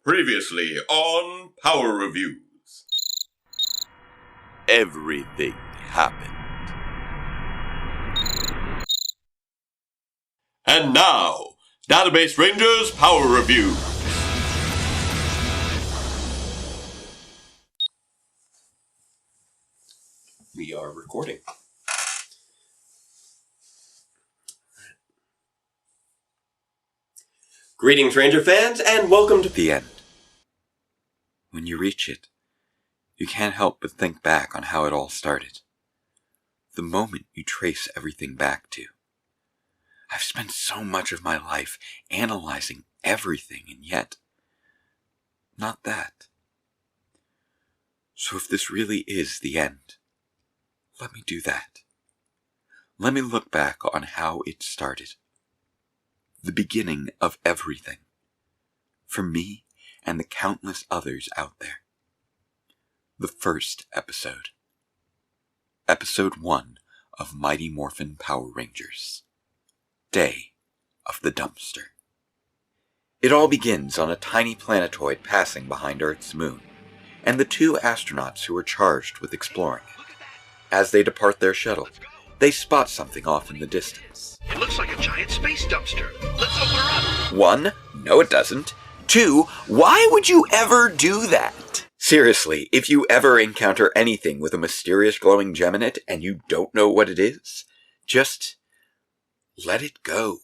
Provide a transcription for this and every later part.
Previously on Power Reviews. Everything happened. And now, Database Rangers Power Review. We are recording. Greetings, Ranger fans, and welcome to The end. When you reach it, you can't help but think back on how it all started. The moment you trace everything back to. I've spent so much of my life analyzing everything, and yet, not that. So if this really is the end, let me do that. Let me look back on how it started. The beginning of everything. For me and the countless others out there. The first episode. Episode 1 of Mighty Morphin Power Rangers. Day of the Dumpster. It all begins on a tiny planetoid passing behind Earth's moon, and the two astronauts who are charged with exploring it. As they depart their shuttle, they spot something off in the distance. It looks like a giant space dumpster. Let's open her up. 1, no it doesn't. 2, why would you ever do that? Seriously, if you ever encounter anything with a mysterious glowing gem in it and you don't know what it is, just let it go.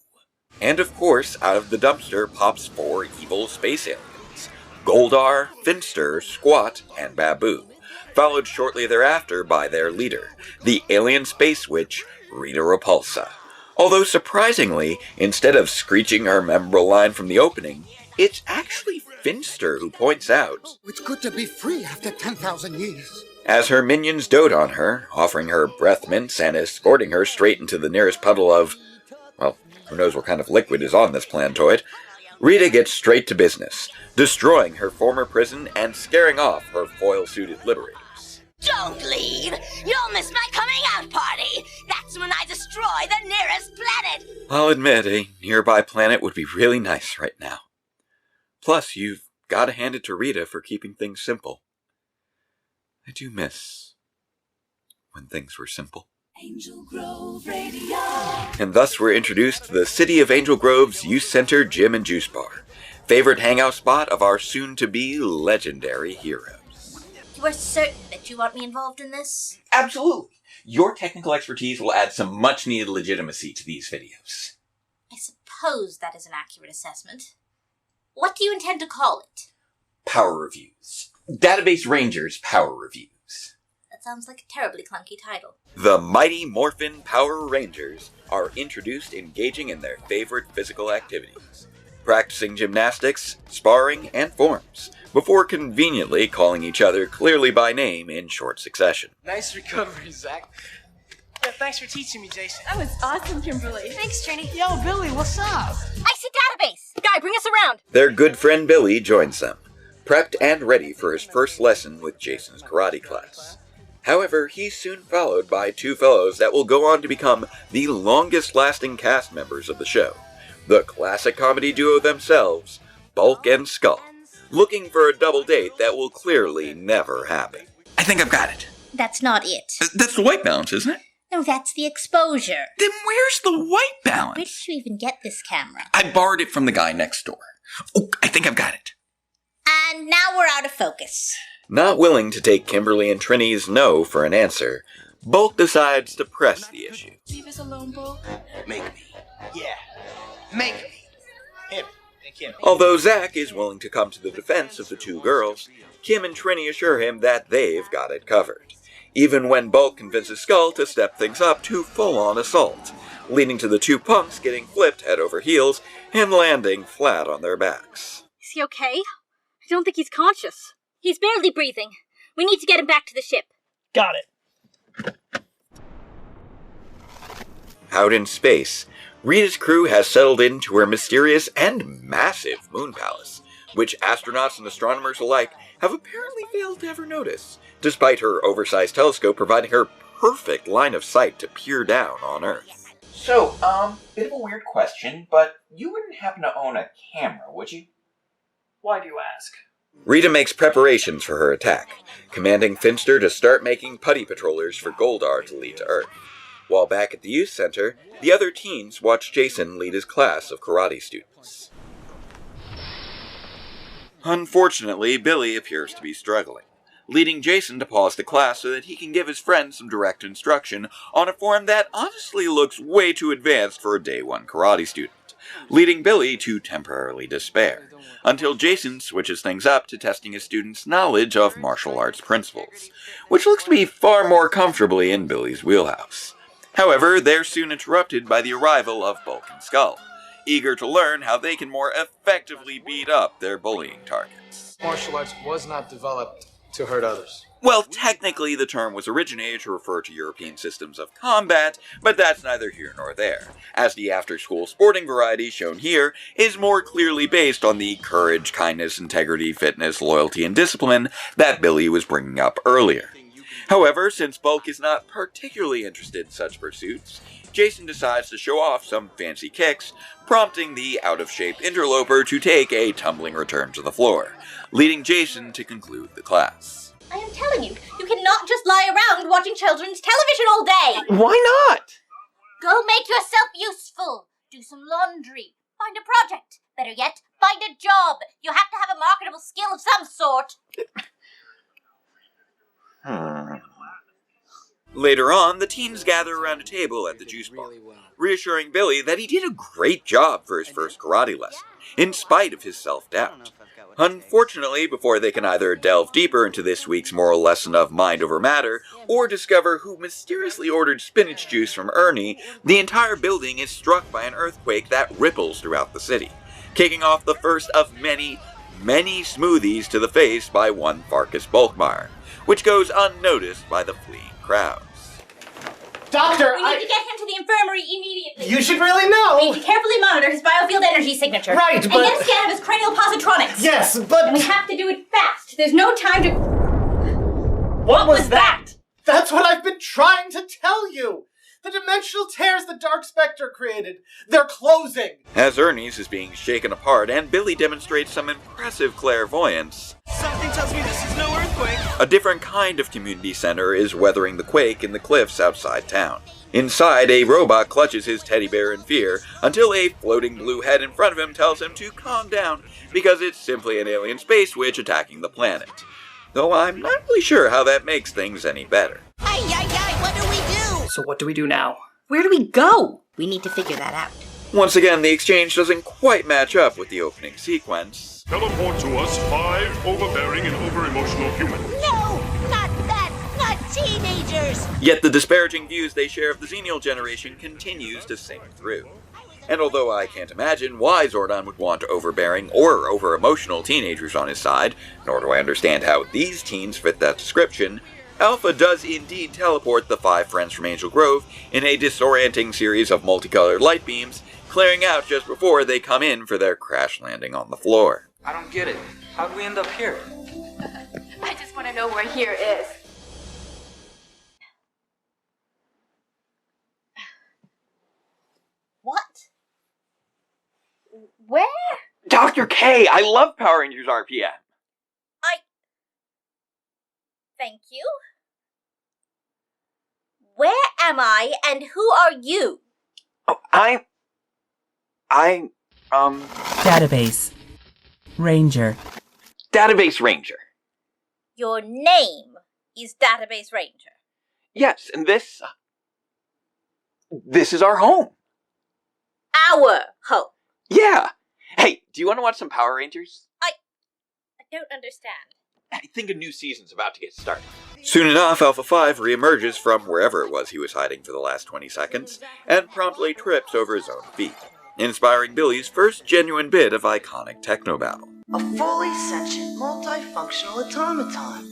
And of course, out of the dumpster pops 4 evil space aliens. Goldar, Finster, Squat, and Babu, followed shortly thereafter by their leader, the alien space witch, Rita Repulsa. Although surprisingly, instead of screeching her memorable line from the opening, it's actually Finster who points out, "It's good to be free after 10,000 years." As her minions dote on her, offering her breath mints and escorting her straight into the nearest puddle of, well, who knows what kind of liquid is on this planetoid, Rita gets straight to business, destroying her former prison and scaring off her foil-suited liberators. Don't leave! You'll miss my coming out party! That's when I destroy the nearest planet! I'll admit, a nearby planet would be really nice right now. Plus, you've got to hand it to Rita for keeping things simple. I do miss when things were simple. Angel Grove Radio. And thus we're introduced to the city of Angel Grove's Youth Center Gym and Juice Bar, favorite hangout spot of our soon-to-be legendary heroes. You are certain that you want me involved in this? Absolutely. Your technical expertise will add some much-needed legitimacy to these videos. I suppose that is an accurate assessment. What do you intend to call it? Power Reviews. Database Rangers Power Reviews. That sounds like a terribly clunky title. The Mighty Morphin Power Rangers are introduced engaging in their favorite physical activities, practicing gymnastics, sparring, and forms, before conveniently calling each other clearly by name in short succession. Nice recovery, Zach. Yeah, thanks for teaching me, Jason. That was awesome, Kimberly. Thanks, Trini. Yo, Billy, what's up? I see database! Guy, bring us around! Their good friend Billy joins them, prepped and ready for his first lesson with Jason's karate class. However, he's soon followed by 2 fellows that will go on to become the longest-lasting cast members of the show, the classic comedy duo themselves, Bulk and Skull, looking for a double date that will clearly never happen. I think I've got it. That's not it. That's the white balance, isn't it? No, that's the exposure. Then where's the white balance? Where did you even get this camera? I borrowed it from the guy next door. Oh, I think I've got it. And now we're out of focus. Not willing to take Kimberly and Trini's no for an answer, Bulk decides to press the issue. Leave us alone, Bulk. Make me. Yeah. Make me. Him. And Kim. Although Zach is willing to come to the defense of the 2 girls, Kim and Trini assure him that they've got it covered, even when Bulk convinces Skull to step things up to full-on assault, leading to the 2 punks getting flipped head over heels and landing flat on their backs. Is he okay? I don't think he's conscious. He's barely breathing. We need to get him back to the ship. Got it. Out in space, Rita's crew has settled into her mysterious and massive moon palace, which astronauts and astronomers alike have apparently failed to ever notice, despite her oversized telescope providing her perfect line of sight to peer down on Earth. So, bit of a weird question, but you wouldn't happen to own a camera, would you? Why do you ask? Rita makes preparations for her attack, commanding Finster to start making putty patrollers for Goldar to lead to Earth. While back at the youth center, the other teens watch Jason lead his class of karate students. Unfortunately, Billy appears to be struggling, leading Jason to pause the class so that he can give his friends some direct instruction on a form that honestly looks way too advanced for a Day 1 karate student, leading Billy to temporarily despair, until Jason switches things up to testing his students' knowledge of martial arts principles, which looks to be far more comfortably in Billy's wheelhouse. However, they're soon interrupted by the arrival of Bulk and Skull, eager to learn how they can more effectively beat up their bullying targets. Martial arts was not developed to hurt others. Well, technically the term was originated to refer to European systems of combat, but that's neither here nor there, as the after-school sporting variety shown here is more clearly based on the courage, kindness, integrity, fitness, loyalty, and discipline that Billy was bringing up earlier. However, since Bulk is not particularly interested in such pursuits, Jason decides to show off some fancy kicks, prompting the out-of-shape interloper to take a tumbling return to the floor, leading Jason to conclude the class. I am telling you, you cannot just lie around watching children's television all day! Why not? Go make yourself useful! Do some laundry! Find a project! Better yet, find a job! You have to have a marketable skill of some sort! Later on, the teens gather around a table at the juice bar, reassuring Billy that he did a great job for his first karate lesson, in spite of his self-doubt. Unfortunately, before they can either delve deeper into this week's moral lesson of mind over matter, or discover who mysteriously ordered spinach juice from Ernie, the entire building is struck by an earthquake that ripples throughout the city, kicking off the first of many smoothies to the face by one Farkas Bulkmeyer, which goes unnoticed by the fleeing crowds. Doctor, We need to get him to the infirmary immediately. You should really know. We need to carefully monitor his biofield energy signature. Right, and but... get a scan of his cranial positronics. Yes, but... And we have to do it fast. There's no time to... What was that? That's what I've been trying to tell you. The dimensional tears the Dark Spectre created. They're closing. As Ernie's is being shaken apart and Billy demonstrates some impressive clairvoyance, something tells me this is no earthquake. A different kind of community center is weathering the quake in the cliffs outside town. Inside, a robot clutches his teddy bear in fear until a floating blue head in front of him tells him to calm down because it's simply an alien space witch attacking the planet. Though I'm not really sure how that makes things any better. What do we do? So what do we do now? Where do we go? We need to figure that out. Once again, the exchange doesn't quite match up with the opening sequence. Teleport to us 5 overbearing and over-emotional humans. No, not that, not teenagers. Yet the disparaging views they share of the Xenial generation continues to sink through. And although I can't imagine why Zordon would want overbearing or over-emotional teenagers on his side, nor do I understand how these teens fit that description, Alpha does indeed teleport the 5 friends from Angel Grove in a disorienting series of multicolored light beams, clearing out just before they come in for their crash landing on the floor. I don't get it. How'd we end up here? I just want to know where here is. What? Where? Dr. K, I love Power Rangers RPM. Thank you. Where am I and who are you? Oh, Database Ranger. Database Ranger. Your name is Database Ranger. Yes, and this is our home. Our home. Yeah. Hey, do you want to watch some Power Rangers? I don't understand. I think a new season's about to get started. Soon enough, Alpha 5 reemerges from wherever it was he was hiding for the last 20 seconds, and promptly trips over his own feet, inspiring Billy's first genuine bit of iconic techno battle. A fully sentient, multifunctional automaton.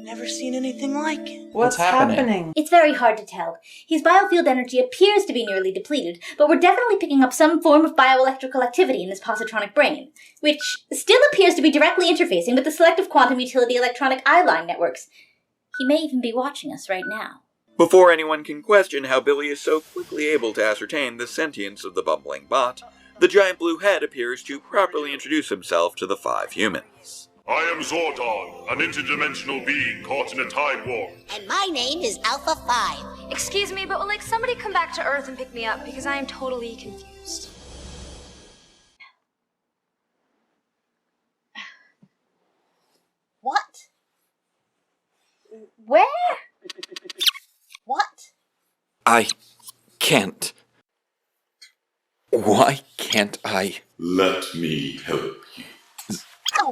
Never seen anything like it. What's happening? It's very hard to tell. His biofield energy appears to be nearly depleted, but we're definitely picking up some form of bioelectrical activity in his positronic brain, which still appears to be directly interfacing with the selective quantum utility electronic eye-line networks. He may even be watching us right now. Before anyone can question how Billy is so quickly able to ascertain the sentience of the bumbling bot, The giant blue head appears to properly introduce himself to the 5 humans. I am Zordon, an interdimensional being caught in a time warp. And my name is Alpha 5. Excuse me, but will somebody come back to Earth and pick me up because I am totally confused. What? Where? What? I can't. Why can't I? Let me help you.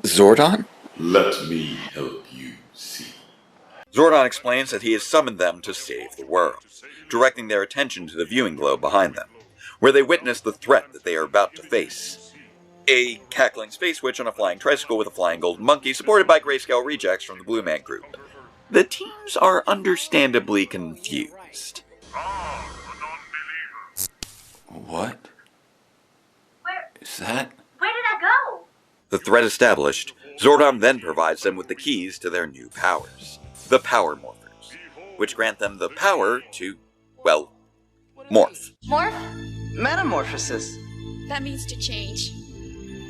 Zordon? Let me help you see. Zordon explains that he has summoned them to save the world, directing their attention to the viewing globe behind them, where they witness the threat that they are about to face. A cackling space witch on a flying tricycle with a flying golden monkey supported by grayscale rejects from the Blue Man Group. The teams are understandably confused. What? Where is that? Where did I go? The threat established, Zordon then provides them with the keys to their new powers, the Power Morphers, which grant them the power to, well, morph. Morph? Metamorphosis. That means to change.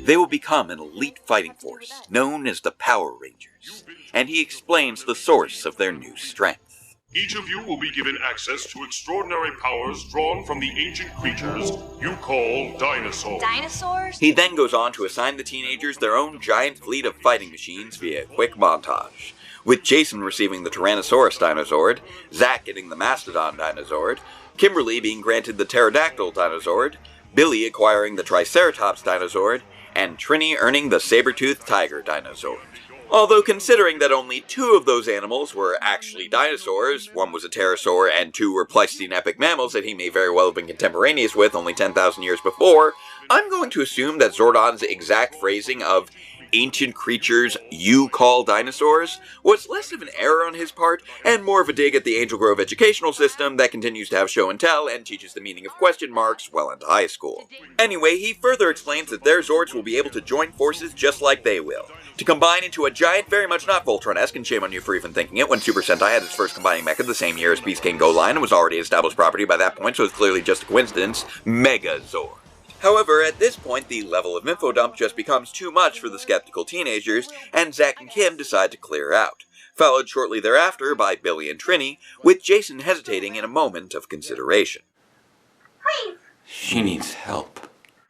They will become an elite fighting force known as the Power Rangers, and he explains the source of their new strength. Each of you will be given access to extraordinary powers drawn from the ancient creatures you call dinosaurs. Dinosaurs? He then goes on to assign the teenagers their own giant fleet of fighting machines via a quick montage, with Jason receiving the Tyrannosaurus Dinozord, Zack getting the Mastodon Dinozord, Kimberly being granted the Pterodactyl Dinozord, Billy acquiring the Triceratops Dinozord, and Trini earning the Saber-toothed Tiger Dinozord. Although considering that only 2 of those animals were actually dinosaurs, 1 was a pterosaur and 2 were Pleistocene epic mammals that he may very well have been contemporaneous with only 10,000 years before, I'm going to assume that Zordon's exact phrasing of ancient creatures you call dinosaurs was less of an error on his part and more of a dig at the Angel Grove educational system that continues to have show and tell and teaches the meaning of question marks well into high school. Anyway, he further explains that their Zords will be able to join forces just like they will, to combine into a giant, very much not Voltron-esque, and shame on you for even thinking it, when Super Sentai had its first combining mecha the same year as Beast King Go Line and was already established property by that point, so it's clearly just a coincidence, Megazord. However, at this point, the level of info dump just becomes too much for the skeptical teenagers, and Zack and Kim decide to clear out, followed shortly thereafter by Billy and Trini, with Jason hesitating in a moment of consideration. Please! She needs help.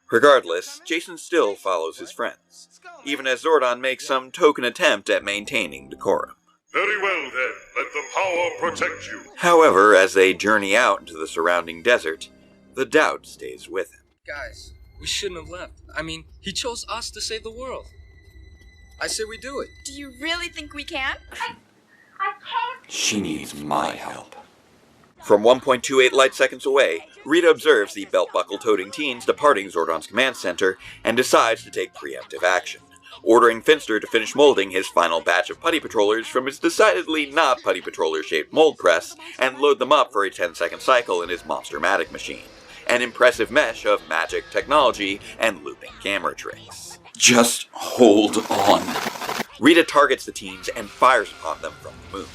Regardless, Jason still follows his friends, even as Zordon makes some token attempt at maintaining decorum. Very well then, let the power protect you. However, as they journey out into the surrounding desert, the doubt stays with him. Guys, we shouldn't have left. I mean, he chose us to save the world. I say we do it. Do you really think we can? I can't. She needs my help. From 1.28 light seconds away, Rita observes the belt-buckle-toting teens departing Zordon's command center and decides to take preemptive action, ordering Finster to finish molding his final batch of Putty Patrollers from his decidedly not Putty Patroller-shaped mold press and load them up for a 10-second cycle in his Monster-matic machine, an impressive mesh of magic, technology, and looping camera tricks. Just hold on. Rita targets the teens and fires upon them from the moon,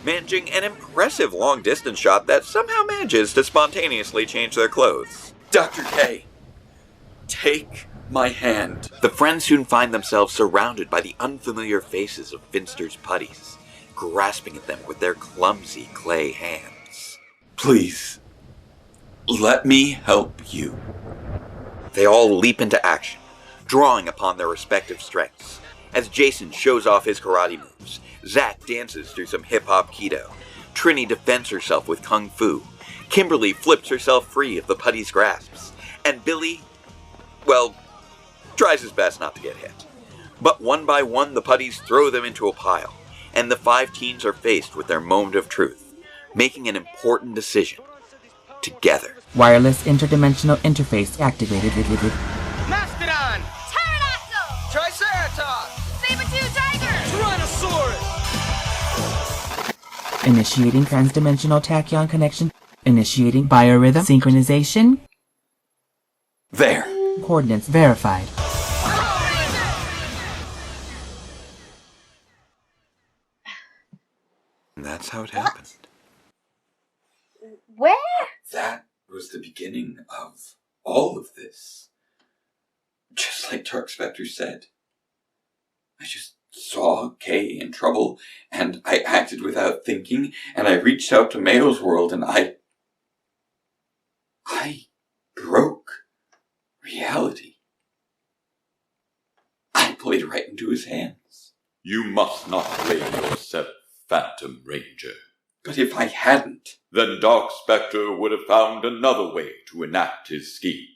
managing an impressive long-distance shot that somehow manages to spontaneously change their clothes. Dr. K, take my hand. The friends soon find themselves surrounded by the unfamiliar faces of Finster's putties, grasping at them with their clumsy clay hands. Please, let me help you. They all leap into action, drawing upon their respective strengths. As Jason shows off his karate moves, Zack dances through some hip-hop keto, Trini defends herself with kung fu, Kimberly flips herself free of the putty's grasps, and Billy, well, tries his best not to get hit. But one by one the putties throw them into a pile, and the 5 teens are faced with their moment of truth, making an important decision. Together. Wireless interdimensional interface activated. Mastodon! Pterodactyl! Triceratops! Saber-tooth tiger! Tyrannosaurus! Initiating transdimensional tachyon connection. Initiating biorhythm synchronization. There. Coordinates verified. And that's how it happened. Where? That was the beginning of all of this. Just like Dark Spectre said. I just saw Kay in trouble, and I acted without thinking, and I reached out to Mayo's world, and I broke reality. I played right into his hands. You must not blame yourself, Phantom Ranger. But if I hadn't... Then Dark Spectre would have found another way to enact his scheme,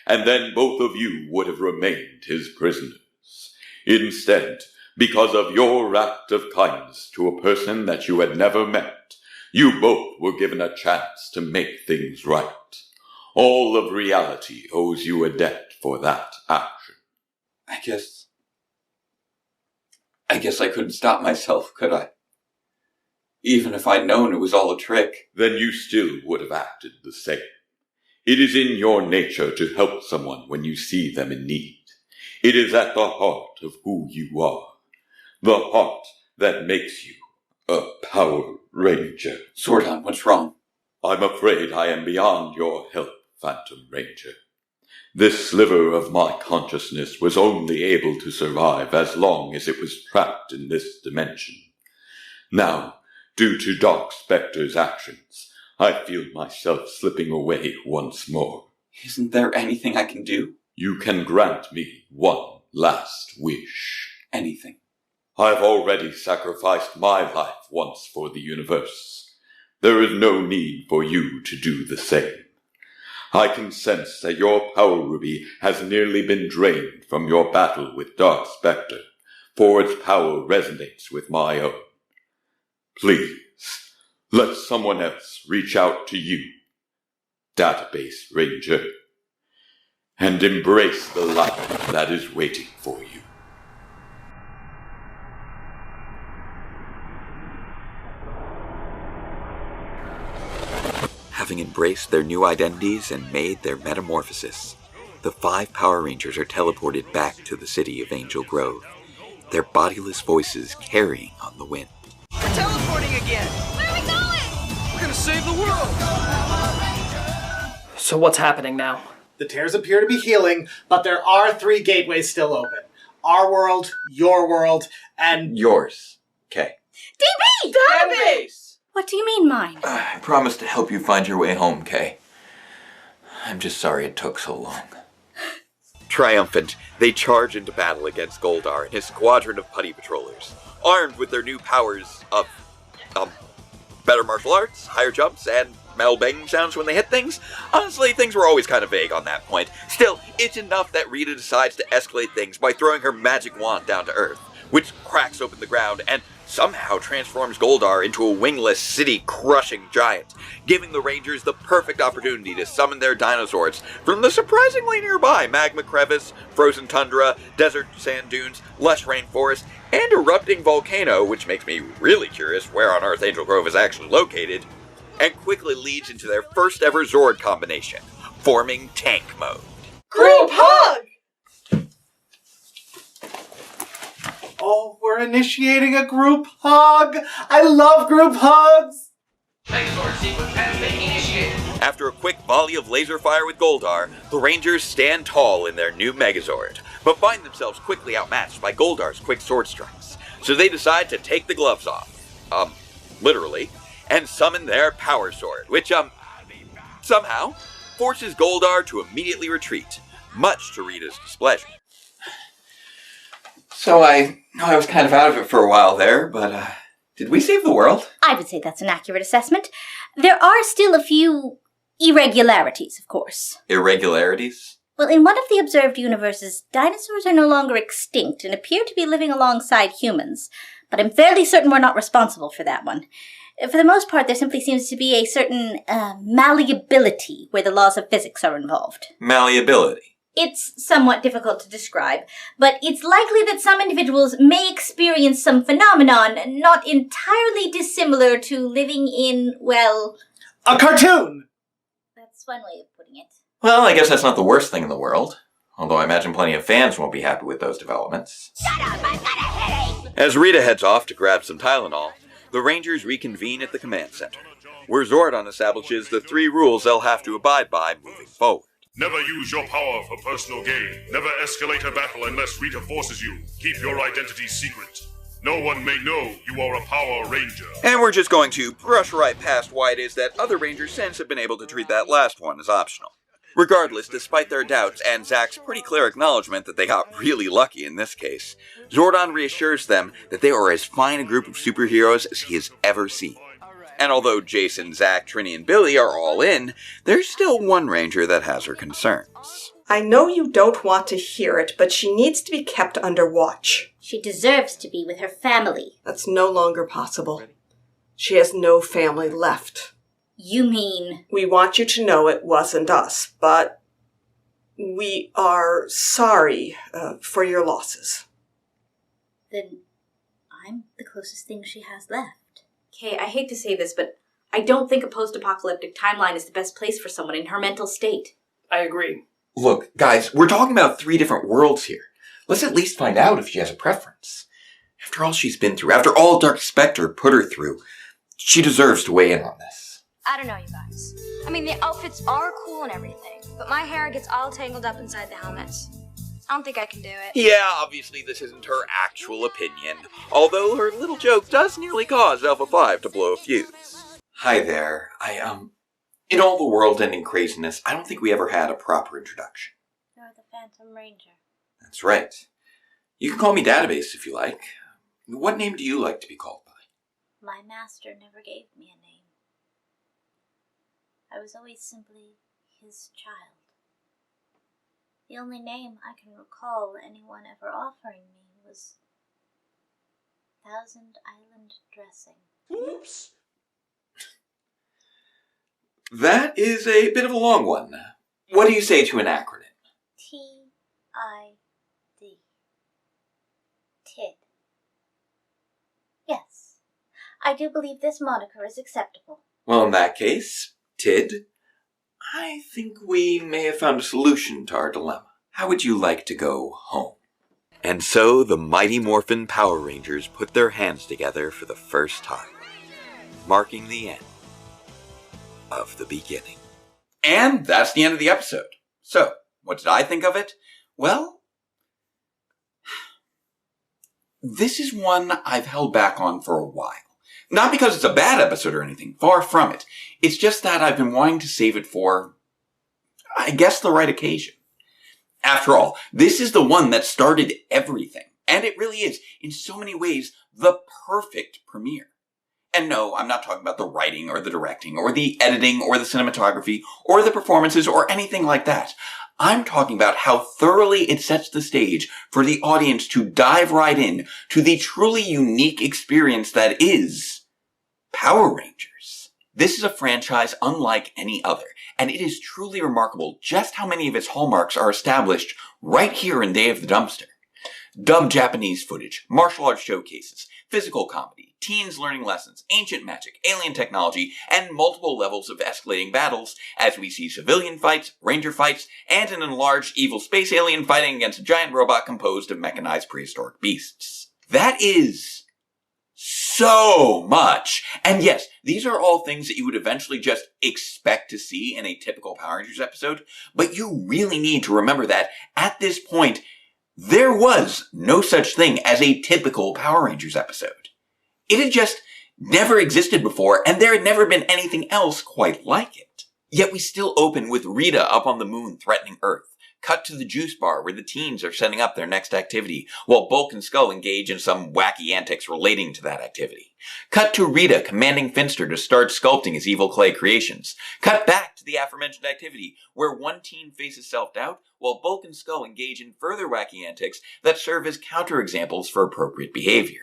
and then both of you would have remained his prisoners. Instead, because of your act of kindness to a person that you had never met, you both were given a chance to make things right. All of reality owes you a debt for that action. I guess I couldn't stop myself, could I? Even if I'd known it was all a trick. Then you still would have acted the same. It is in your nature to help someone when you see them in need. It is at the heart of who you are. The heart that makes you a Power Ranger. Zordon, what's wrong? I'm afraid I am beyond your help, Phantom Ranger. This sliver of my consciousness was only able to survive as long as it was trapped in this dimension. Now, due to Dark Spectre's actions, I feel myself slipping away once more. Isn't there anything I can do? You can grant me one last wish. Anything. I've already sacrificed my life once for the universe. There is no need for you to do the same. I can sense that your power ruby has nearly been drained from your battle with Dark Spectre, for its power resonates with my own. Please, let someone else reach out to you, Database Ranger, and embrace the life that is waiting for you. Having embraced their new identities and made their metamorphosis, the 5 Power Rangers are teleported back to the city of Angel Grove, their bodiless voices carrying on the wind. We're teleporting again! Where are we going? We're gonna save the world! So what's happening now? The tears appear to be healing, but there are 3 gateways still open. Our world, your world, and... Yours, Kay. DB! Database! What do you mean mine? I promised to help you find your way home, Kay. I'm just sorry it took so long. Triumphant, they charge into battle against Goldar and his squadron of putty patrollers, armed with their new powers of, better martial arts, higher jumps, and metal banging sounds when they hit things. Honestly, things were always kind of vague on that point. Still, it's enough that Rita decides to escalate things by throwing her magic wand down to Earth, which cracks open the ground and somehow transforms Goldar into a wingless, city-crushing giant, giving the Rangers the perfect opportunity to summon their dinosaurs from the surprisingly nearby magma crevice, frozen tundra, desert sand dunes, lush rainforest, and erupting volcano, which makes me really curious where on Earth Angel Grove is actually located, and quickly leads into their first ever Zord combination, forming tank mode. Group hug! Oh, we're initiating a group hug! I love group hugs! Megazord sequence has been initiated. After a quick volley of laser fire with Goldar, the Rangers stand tall in their new Megazord, but find themselves quickly outmatched by Goldar's quick sword strikes. So they decide to take the gloves off, literally, and summon their power sword, which, somehow forces Goldar to immediately retreat, much to Rita's displeasure. So I was kind of out of it for a while there, but, did we save the world? I would say that's an accurate assessment. There are still a few irregularities, of course. Irregularities? Well, in one of the observed universes, dinosaurs are no longer extinct and appear to be living alongside humans. But I'm fairly certain we're not responsible for that one. For the most part, there simply seems to be a certain malleability where the laws of physics are involved. Malleability? It's somewhat difficult to describe, but it's likely that some individuals may experience some phenomenon not entirely dissimilar to living in, well... a cartoon! That's one way of putting it. Well, I guess that's not the worst thing in the world. Although I imagine plenty of fans won't be happy with those developments. Shut up, I've got a headache! As Rita heads off to grab some Tylenol, the Rangers reconvene at the command center, where Zordon establishes the 3 rules they'll have to abide by moving forward. Never use your power for personal gain. Never escalate a battle unless Rita forces you. Keep your identity secret. No one may know you are a Power Ranger. And we're just going to brush right past why it is that other Rangers since have been able to treat that last one as optional. Regardless, despite their doubts and Zack's pretty clear acknowledgement that they got really lucky in this case, Zordon reassures them that they are as fine a group of superheroes as he has ever seen. And although Jason, Zack, Trini, and Billy are all in, there's still one Ranger that has her concerns. I know you don't want to hear it, but she needs to be kept under watch. She deserves to be with her family. That's no longer possible. She has no family left. You mean... We want you to know it wasn't us, but we are sorry for your losses. Then I'm the closest thing she has left. Kay, I hate to say this, but I don't think a post-apocalyptic timeline is the best place for someone in her mental state. I agree. Look, guys, we're talking about 3 different worlds here. Let's at least find out if she has a preference. After all she's been through, after all Dark Spectre put her through, she deserves to weigh in on this. I don't know, you guys. I mean, the outfits are cool and everything, but my hair gets all tangled up inside the helmets. I don't think I can do it. Yeah, obviously this isn't her actual opinion, although her little joke does nearly cause Alpha 5 to blow a fuse. Hi there. In all the world-ending craziness, I don't think we ever had a proper introduction. You're the Phantom Ranger. That's right. You can call me Database if you like. What name do you like to be called by? My master never gave me a name. I was always simply his child. The only name I can recall anyone ever offering me was Thousand Island Dressing. Oops. That is a bit of a long one. What do you say to an acronym? T-I-D. TID. Yes, I do believe this moniker is acceptable. Well, in that case, TID, I think we may have found a solution to our dilemma. How would you like to go home? And so the Mighty Morphin Power Rangers put their hands together for the first time, marking the end of the beginning. And that's the end of the episode. So, what did I think of it? Well, this is one I've held back on for a while. Not because it's a bad episode or anything, far from it. It's just that I've been wanting to save it for, I guess, the right occasion. After all, this is the one that started everything. And it really is, in so many ways, the perfect premiere. And no, I'm not talking about the writing or the directing or the editing or the cinematography or the performances or anything like that. I'm talking about how thoroughly it sets the stage for the audience to dive right in to the truly unique experience that is Power Rangers. This is a franchise unlike any other, and it is truly remarkable just how many of its hallmarks are established right here in Day of the Dumpster. Dubbed Japanese footage, martial arts showcases, physical comedy, teens learning lessons, ancient magic, alien technology, and multiple levels of escalating battles as we see civilian fights, ranger fights, and an enlarged evil space alien fighting against a giant robot composed of mechanized prehistoric beasts. That is so much! And yes, these are all things that you would eventually just expect to see in a typical Power Rangers episode, but you really need to remember that at this point, there was no such thing as a typical Power Rangers episode. It had just never existed before, and there had never been anything else quite like it. Yet we still open with Rita up on the moon threatening Earth. Cut to the juice bar where the teens are setting up their next activity, while Bulk and Skull engage in some wacky antics relating to that activity. Cut to Rita commanding Finster to start sculpting his evil clay creations. Cut back to the aforementioned activity, where one teen faces self-doubt, while Bulk and Skull engage in further wacky antics that serve as counterexamples for appropriate behavior.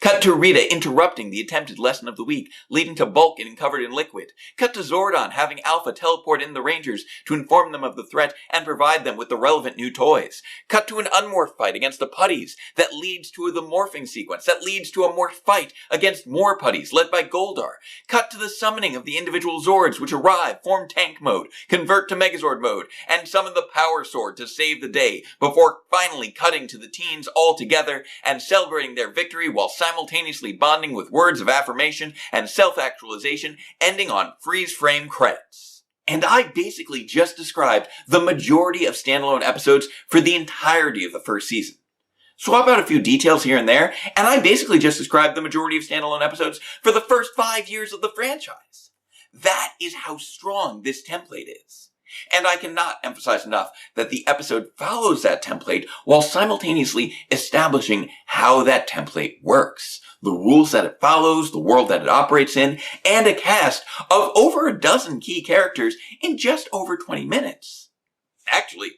Cut to Rita interrupting the attempted lesson of the week, leading to Bulk getting covered in liquid. Cut to Zordon having Alpha teleport in the Rangers to inform them of the threat and provide them with the relevant new toys. Cut to an unmorph fight against the Putties that leads to the morphing sequence that leads to a morph fight against more Putties led by Goldar. Cut to the summoning of the individual Zords which arrive, form tank mode, convert to Megazord mode, and summon the Power Sword to save the day before finally cutting to the teens all together and celebrating their victory while simultaneously bonding with words of affirmation and self-actualization, ending on freeze frame credits. And I basically just described the majority of standalone episodes for the entirety of the first season. Swap out a few details here and there, and I basically just described the majority of standalone episodes for the first 5 years of the franchise. That is how strong this template is. And I cannot emphasize enough that the episode follows that template while simultaneously establishing how that template works, the rules that it follows, the world that it operates in, and a cast of over a dozen key characters in just over 20 minutes. Actually,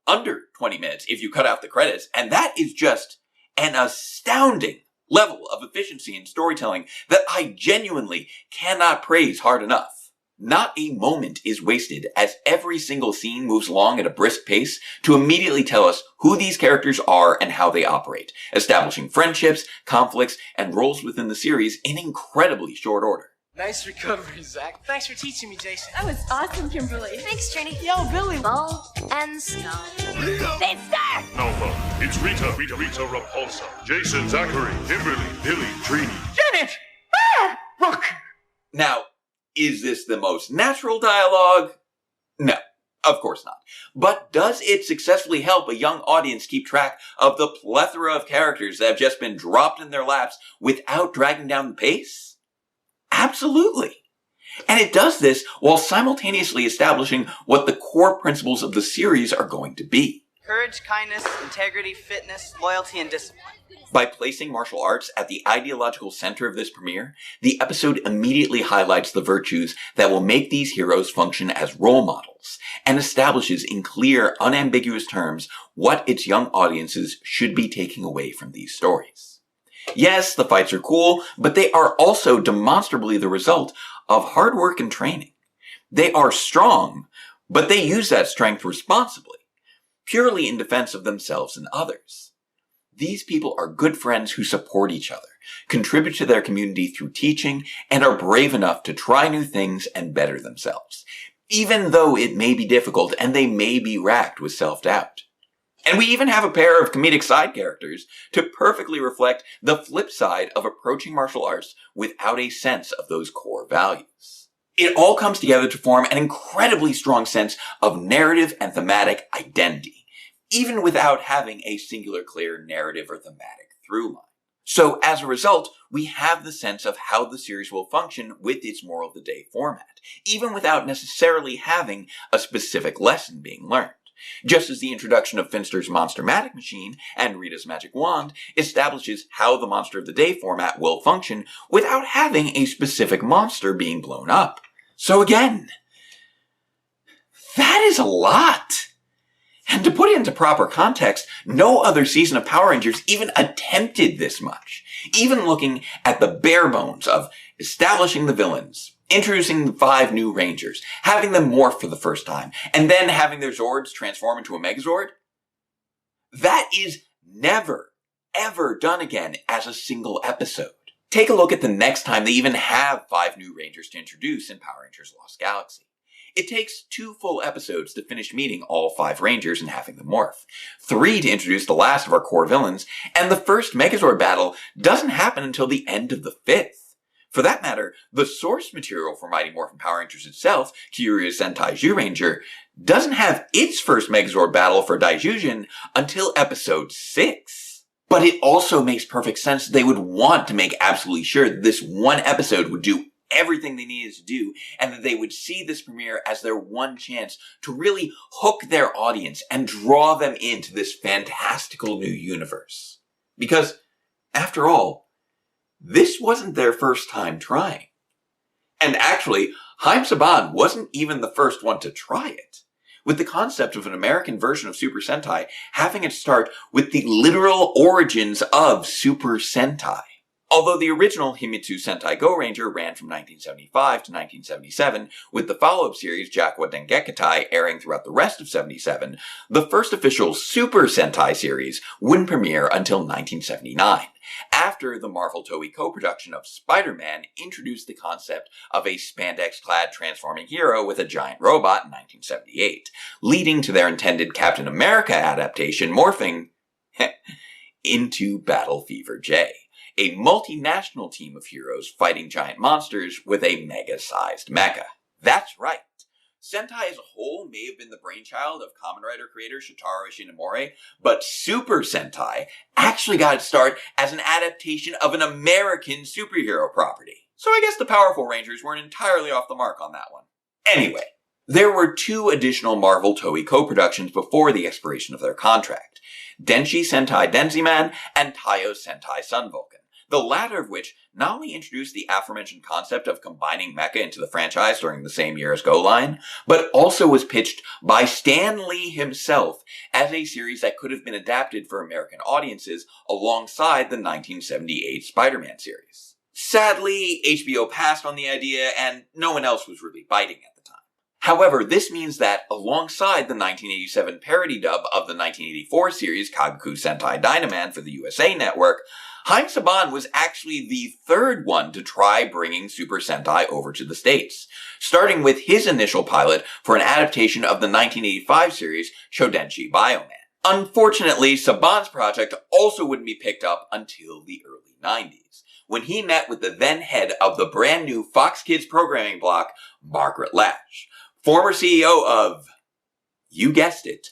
under 20 minutes if you cut out the credits, and that is just an astounding level of efficiency in storytelling that I genuinely cannot praise hard enough. Not a moment is wasted as every single scene moves along at a brisk pace to immediately tell us who these characters are and how they operate, establishing friendships, conflicts, and roles within the series in incredibly short order. Nice recovery, Zach. Thanks for teaching me, Jason. That was awesome, Kimberly. Thanks, Trini. Yo, Billy. Ball and snow. They start! Alpha, it's Rita, Repulsa, Jason, Zachary, Kimberly, Billy, Trini. Janet! Ah! Look! Now, is this the most natural dialogue? No, of course not. But does it successfully help a young audience keep track of the plethora of characters that have just been dropped in their laps without dragging down the pace? Absolutely. And it does this while simultaneously establishing what the core principles of the series are going to be. Courage, kindness, integrity, fitness, loyalty, and discipline. By placing martial arts at the ideological center of this premiere, the episode immediately highlights the virtues that will make these heroes function as role models, and establishes in clear, unambiguous terms what its young audiences should be taking away from these stories. Yes, the fights are cool, but they are also demonstrably the result of hard work and training. They are strong, but they use that strength responsibly, purely in defense of themselves and others. These people are good friends who support each other, contribute to their community through teaching, and are brave enough to try new things and better themselves, even though it may be difficult and they may be racked with self-doubt. And we even have a pair of comedic side characters to perfectly reflect the flip side of approaching martial arts without a sense of those core values. It all comes together to form an incredibly strong sense of narrative and thematic identity, even without having a singular clear narrative or thematic through line. So as a result, we have the sense of how the series will function with its moral of the day format, even without necessarily having a specific lesson being learned. Just as the introduction of Finster's Monster-Matic Machine and Rita's Magic Wand establishes how the Monster of the Day format will function without having a specific monster being blown up. So again, that is a lot. And to put it into proper context, no other season of Power Rangers even attempted this much. Even looking at the bare bones of establishing the villains, introducing the 5 new Rangers, having them morph for the first time, and then having their Zords transform into a Megazord. That is never, ever done again as a single episode. Take a look at the next time they even have 5 new Rangers to introduce in Power Rangers Lost Galaxy. It takes 2 full episodes to finish meeting all 5 Rangers and having them morph, 3 to introduce the last of our core villains, and the first Megazord battle doesn't happen until the end of the 5th. For that matter, the source material for Mighty Morphin Power Rangers itself, Kyoryuger Sentai Zyuranger, doesn't have its first Megazord battle for Daijujin until episode 6. But it also makes perfect sense that they would want to make absolutely sure that this one episode would do everything they needed to do, and that they would see this premiere as their one chance to really hook their audience and draw them into this fantastical new universe. Because, after all, this wasn't their first time trying. And actually, Haim Saban wasn't even the first one to try it, with the concept of an American version of Super Sentai having it start with the literal origins of Super Sentai. Although the original Himitsu Sentai Go Ranger ran from 1975 to 1977, with the follow-up series Jakuwa Dengekitai airing throughout the rest of 77, the first official Super Sentai series wouldn't premiere until 1979, after the Marvel Toei co-production of Spider-Man introduced the concept of a spandex-clad transforming hero with a giant robot in 1978, leading to their intended Captain America adaptation morphing into Battle Fever J, a multinational team of heroes fighting giant monsters with a mega-sized mecha. That's right. Sentai as a whole may have been the brainchild of Kamen Rider creator Shotaro Ishinomori, but Super Sentai actually got its start as an adaptation of an American superhero property. So I guess the Powerful Rangers weren't entirely off the mark on that one. Anyway, there were 2 additional Marvel Toei co-productions before the expiration of their contract: Denshi Sentai Denziman and Taiyo Sentai Sun Vulcan, the latter of which not only introduced the aforementioned concept of combining mecha into the franchise during the same year as Go Line, but also was pitched by Stan Lee himself as a series that could have been adapted for American audiences alongside the 1978 Spider-Man series. Sadly, HBO passed on the idea and no one else was really biting at the time. However, this means that alongside the 1987 parody dub of the 1984 series Kagaku Sentai Dynaman for the USA Network, Haim Saban was actually the 3rd one to try bringing Super Sentai over to the States, starting with his initial pilot for an adaptation of the 1985 series Shodenshi Bioman. Unfortunately, Saban's project also wouldn't be picked up until the early 90s, when he met with the then head of the brand new Fox Kids programming block, Margaret Lash, former CEO of, you guessed it,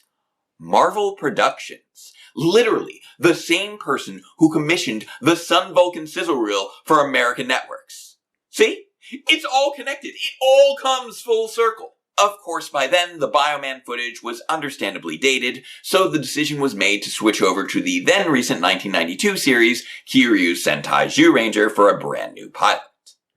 Marvel Productions. Literally, the same person who commissioned the Sun Vulcan sizzle reel for American networks. See? It's all connected. It all comes full circle. Of course, by then, the Bioman footage was understandably dated, so the decision was made to switch over to the then recent 1992 series, Kiryu Sentai Zyuranger, for a brand new pilot.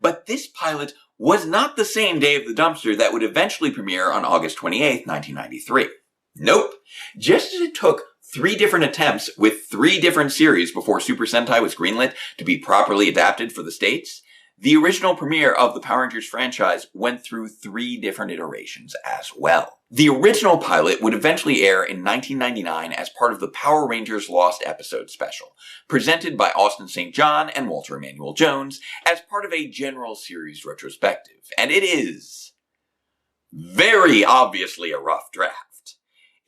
But this pilot was not the same Day of the Dumpster that would eventually premiere on August 28, 1993. Nope. Just as it took 3 different attempts with 3 different series before Super Sentai was greenlit to be properly adapted for the States, the original premiere of the Power Rangers franchise went through 3 different iterations as well. The original pilot would eventually air in 1999 as part of the Power Rangers Lost Episode special, presented by Austin St. John and Walter Emmanuel Jones as part of a general series retrospective, and it is very obviously a rough draft.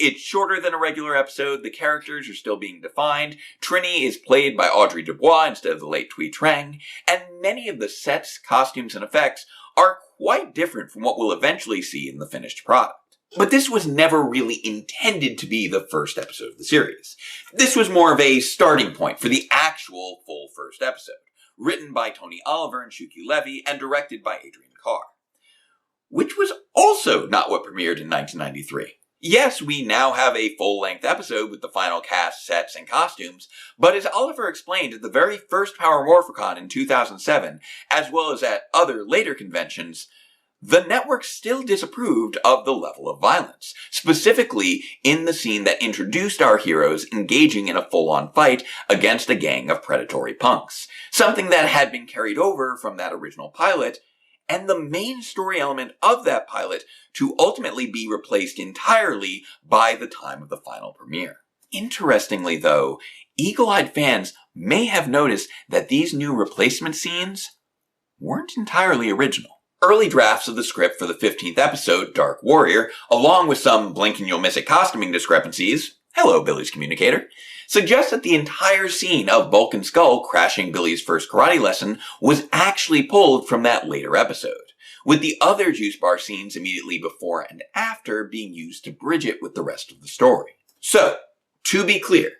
It's shorter than a regular episode, the characters are still being defined, Trini is played by Audrey Dubois instead of the late Thuy Trang, and many of the sets, costumes, and effects are quite different from what we'll eventually see in the finished product. But this was never really intended to be the first episode of the series. This was more of a starting point for the actual full first episode, written by Tony Oliver and Shuki Levy and directed by Adrian Carr. Which was also not what premiered in 1993. Yes, we now have a full-length episode with the final cast, sets, and costumes, but as Oliver explained at the very first Power Morphicon in 2007, as well as at other later conventions, the network still disapproved of the level of violence, specifically in the scene that introduced our heroes engaging in a full-on fight against a gang of predatory punks, something that had been carried over from that original pilot, and the main story element of that pilot to ultimately be replaced entirely by the time of the final premiere. Interestingly though, eagle-eyed fans may have noticed that these new replacement scenes weren't entirely original. Early drafts of the script for the 15th episode, Dark Warrior, along with some blink-and-you'll-miss-it costuming discrepancies, hello Billy's communicator, suggest that the entire scene of Bulk and Skull crashing Billy's first karate lesson was actually pulled from that later episode, with the other juice bar scenes immediately before and after being used to bridge it with the rest of the story. So, to be clear,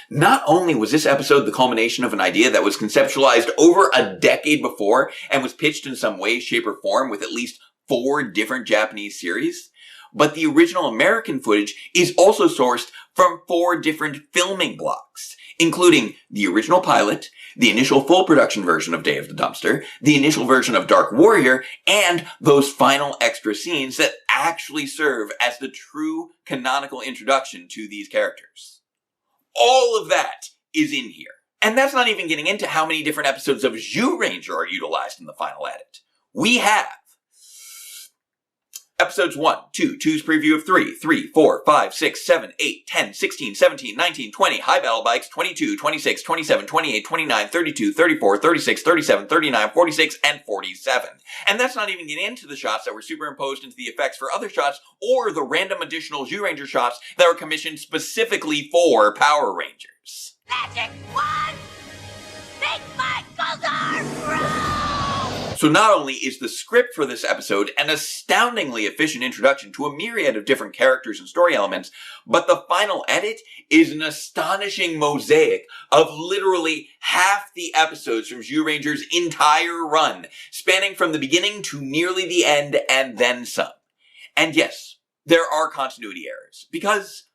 not only was this episode the culmination of an idea that was conceptualized over a decade before and was pitched in some way, shape, or form with at least 4 different Japanese series, but the original American footage is also sourced from 4 different filming blocks, including the original pilot, the initial full production version of Day of the Dumpster, the initial version of Dark Warrior, and those final extra scenes that actually serve as the true canonical introduction to these characters. All of that is in here. And that's not even getting into how many different episodes of Zyuranger are utilized in the final edit. We have Episodes 1, 2, 2's preview of 3, 3, 4, 5, 6, 7, 8, 10, 16, 17, 19, 20, High Battle Bikes, 22, 26, 27, 28, 29, 32, 34, 36, 37, 39, 46, and 47. And that's not even getting into the shots that were superimposed into the effects for other shots, or the random additional Zyuranger shots that were commissioned specifically for Power Rangers. Magic 1! Big Michael's are So not only is the script for this episode an astoundingly efficient introduction to a myriad of different characters and story elements, but the final edit is an astonishing mosaic of literally half the episodes from Zyuranger's entire run, spanning from the beginning to nearly the end and then some. And yes, there are continuity errors, because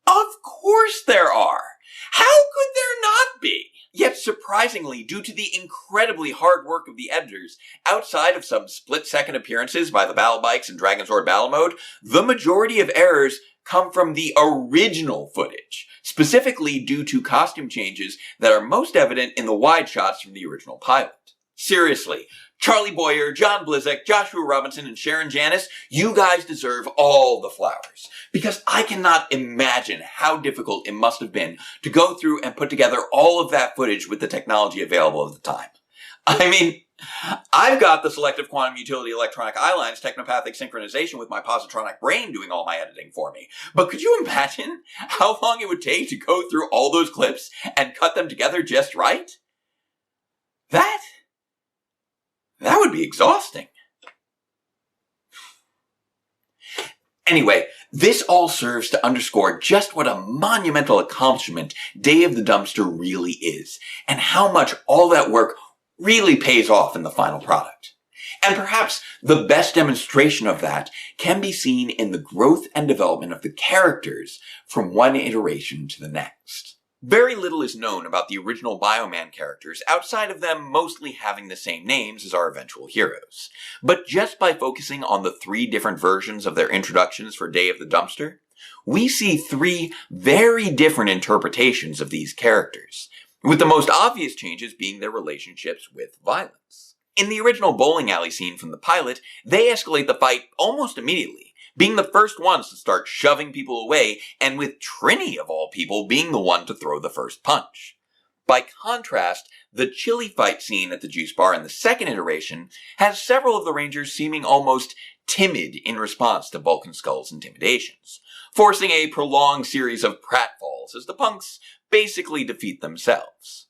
of course there are. How could there not be? Yet surprisingly, due to the incredibly hard work of the editors, outside of some split-second appearances by the Battle Bikes and Dragonzord Battle Mode, the majority of errors come from the original footage, specifically due to costume changes that are most evident in the wide shots from the original pilot. Seriously, Charlie Boyer, John Blizek, Joshua Robinson, and Sharon Janis, you guys deserve all the flowers. Because I cannot imagine how difficult it must have been to go through and put together all of that footage with the technology available at the time. I mean, I've got the selective quantum utility electronic eyelines technopathic synchronization with my positronic brain doing all my editing for me. But could you imagine how long it would take to go through all those clips and cut them together just right? That would be exhausting. Anyway, this all serves to underscore just what a monumental accomplishment Day of the Dumpster really is, and how much all that work really pays off in the final product. And perhaps the best demonstration of that can be seen in the growth and development of the characters from one iteration to the next. Very little is known about the original Bioman characters outside of them mostly having the same names as our eventual heroes. But just by focusing on the 3 different versions of their introductions for Day of the Dumpster, we see 3 very different interpretations of these characters, with the most obvious changes being their relationships with violence. In the original bowling alley scene from the pilot, they escalate the fight almost immediately, being the first ones to start shoving people away, and with Trini, of all people, being the one to throw the first punch. By contrast, the chili fight scene at the juice bar in the second iteration has several of the Rangers seeming almost timid in response to Bulk and Skull's intimidations, forcing a prolonged series of pratfalls as the punks basically defeat themselves.